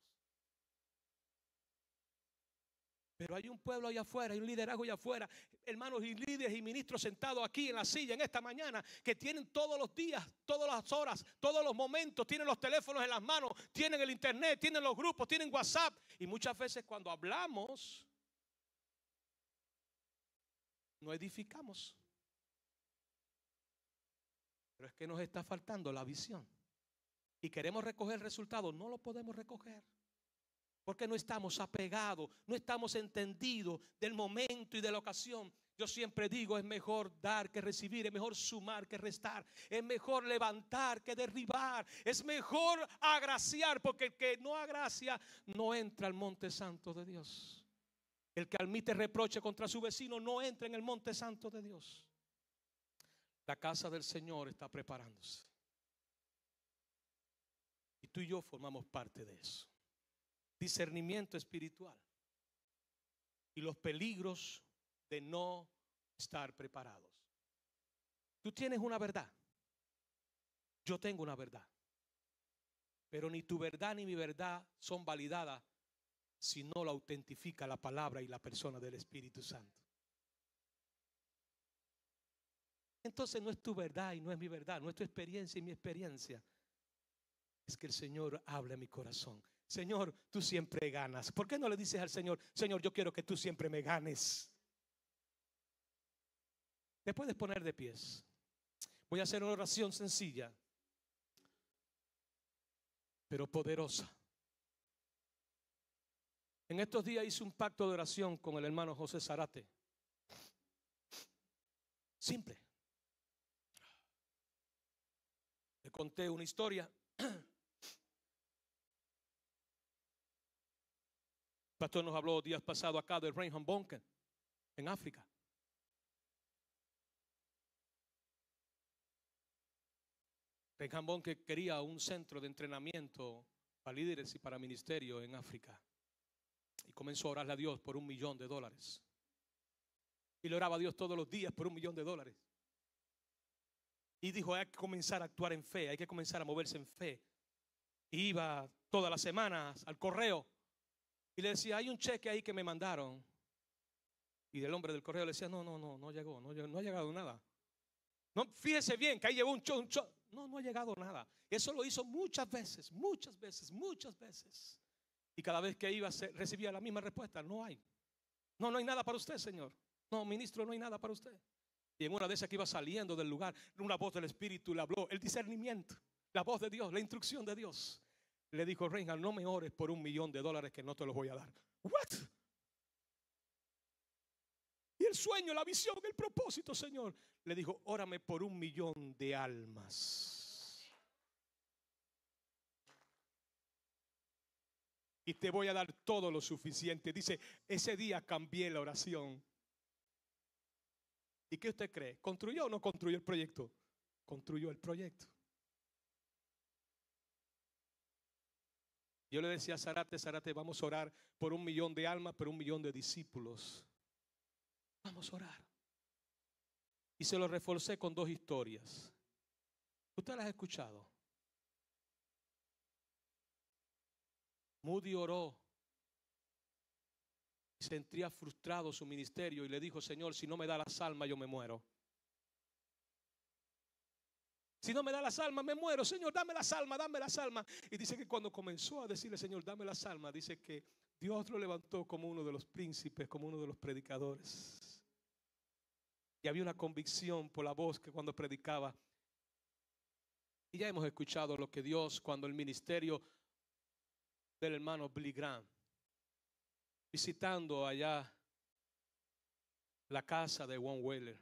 Pero hay un pueblo allá afuera, hay un liderazgo allá afuera, hermanos y líderes y ministros sentados aquí en la silla en esta mañana, que tienen todos los días, todas las horas, todos los momentos, tienen los teléfonos en las manos, tienen el internet, tienen los grupos, tienen WhatsApp. Y muchas veces cuando hablamos, no edificamos. Pero es que nos está faltando la visión. Y queremos recoger el resultado, no lo podemos recoger. Porque no estamos apegados, no estamos entendidos del momento y de la ocasión. Yo siempre digo, es mejor dar que recibir, es mejor sumar que restar, es mejor levantar que derribar, es mejor agraciar, porque el que no agracia no entra al monte santo de Dios. El que admite reproche contra su vecino no entra en el monte santo de Dios. La casa del Señor está preparándose. Y tú y yo formamos parte de eso. Discernimiento espiritual y los peligros de no estar preparados. Tú tienes una verdad, yo tengo una verdad, pero ni tu verdad ni mi verdad son validadas si no la autentifica la palabra y la persona del Espíritu Santo. Entonces no es tu verdad y no es mi verdad, no es tu experiencia y mi experiencia. Es que el Señor habla en mi corazón. Señor, tú siempre ganas. ¿Por qué no le dices al Señor: Señor, yo quiero que tú siempre me ganes? Te puedes poner de pies. Voy a hacer una oración sencilla. pero poderosa. En estos días hice un pacto de oración con el hermano José Zarate. Simple. Le conté una historia. El pastor nos habló días pasados acá de Reinhard Bonke en África. Reinhard Bonke quería un centro de entrenamiento para líderes y para ministerio en África. Y comenzó a orarle a Dios por $1.000.000. Y le oraba a Dios todos los días por $1.000.000. Y dijo, hay que comenzar a actuar en fe, hay que comenzar a moverse en fe. Y iba todas las semanas al correo y le decía, hay un cheque ahí que me mandaron. Y el hombre del correo le decía, no llegó, no ha llegado nada. No, fíjese bien que ahí llegó un no ha llegado nada. Eso lo hizo muchas veces. Y cada vez que iba recibía la misma respuesta, no hay nada para usted, señor. No, ministro, no hay nada para usted. Y en una de esas que iba saliendo del lugar, una voz del Espíritu le habló, el discernimiento, la voz de Dios, la instrucción de Dios. Le dijo, Reinhard, no me ores por $1.000.000 que no te los voy a dar. ¿What? Y el sueño, la visión, el propósito, Señor. Le dijo, órame por 1.000.000 de almas. Y te voy a dar todo lo suficiente. Dice, ese día cambié la oración. ¿Y qué usted cree? ¿Construyó o no construyó el proyecto? Construyó el proyecto. Yo le decía a Zarate, vamos a orar por 1.000.000 de almas, por 1.000.000 de discípulos. Vamos a orar. Y se lo reforcé con 2 historias. ¿Usted las ha escuchado? Moody oró. Sentía frustrado su ministerio y le dijo, Señor, si no me da las almas, yo me muero. Si no me da las almas, me muero. Señor, dame las almas, dame las almas. Y dice que cuando comenzó a decirle, Señor, dame las almas, dice que Dios lo levantó como uno de los príncipes, como uno de los predicadores. Y había una convicción por la voz que cuando predicaba. Y ya hemos escuchado lo que Dios, cuando el ministerio del hermano Billy Graham, visitando allá la casa de Juan Weller,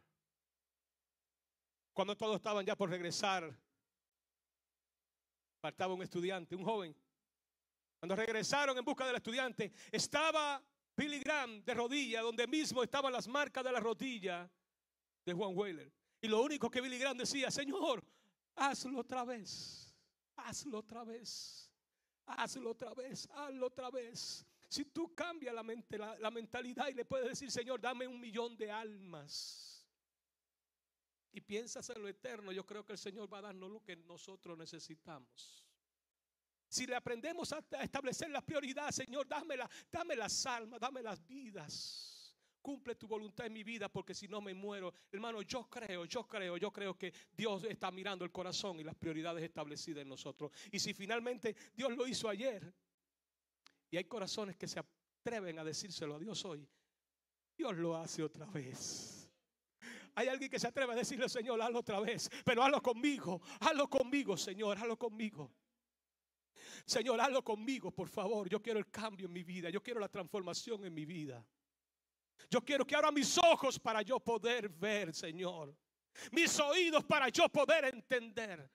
cuando todos estaban ya por regresar, faltaba un estudiante, un joven. Cuando regresaron en busca del estudiante, estaba Billy Graham de rodillas, donde mismo estaban las marcas de la rodilla de Juan Weller. Y lo único que Billy Graham decía, Señor, hazlo otra vez, hazlo otra vez, hazlo otra vez, hazlo otra vez. Si tú cambias la mentalidad y le puedes decir, Señor, dame 1.000.000 de almas, y piensas en lo eterno, yo creo que el Señor va a darnos lo que nosotros necesitamos. Si le aprendemos a establecer la prioridad, Señor, dame las almas, dame las vidas. Cumple tu voluntad en mi vida, porque si no me muero. Hermano, yo creo que Dios está mirando el corazón y las prioridades establecidas en nosotros. Y si finalmente Dios lo hizo ayer, y hay corazones que se atreven a decírselo a Dios hoy, Dios lo hace otra vez. Hay alguien que se atreve a decirle, Señor, hazlo otra vez, pero hazlo conmigo, Señor, hazlo conmigo. Señor, hazlo conmigo, por favor. Yo quiero el cambio en mi vida, yo quiero la transformación en mi vida. Yo quiero que abra mis ojos para yo poder ver, Señor. Mis oídos para yo poder entender.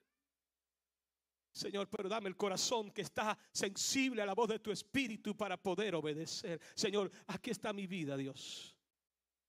Señor, pero dame el corazón que está sensible a la voz de tu Espíritu para poder obedecer. Señor, aquí está mi vida, Dios.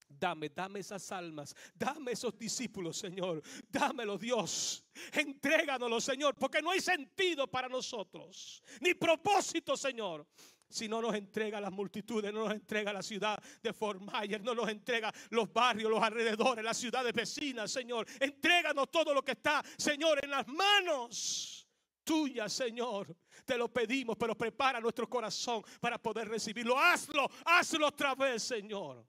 Dame esas almas, dame esos discípulos, Señor. Dámelo, Dios. Entréganoslo, Señor, porque no hay sentido para nosotros, ni propósito, Señor, si no nos entrega las multitudes, no nos entrega la ciudad de Fort Myers, no nos entrega los barrios, los alrededores, las ciudades vecinas, Señor. Entréganos todo lo que está, Señor, en las manos tuya, Señor. Te lo pedimos, pero prepara nuestro corazón para poder recibirlo. Hazlo otra vez, Señor.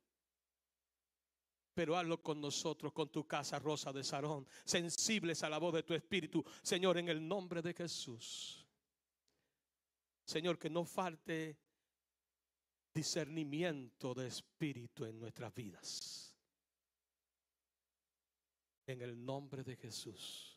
Pero hazlo con nosotros, con tu casa, Rosa de Sarón, sensibles a la voz de tu Espíritu, Señor, en el nombre de Jesús. Señor, que no falte discernimiento de espíritu en nuestras vidas. En el nombre de Jesús.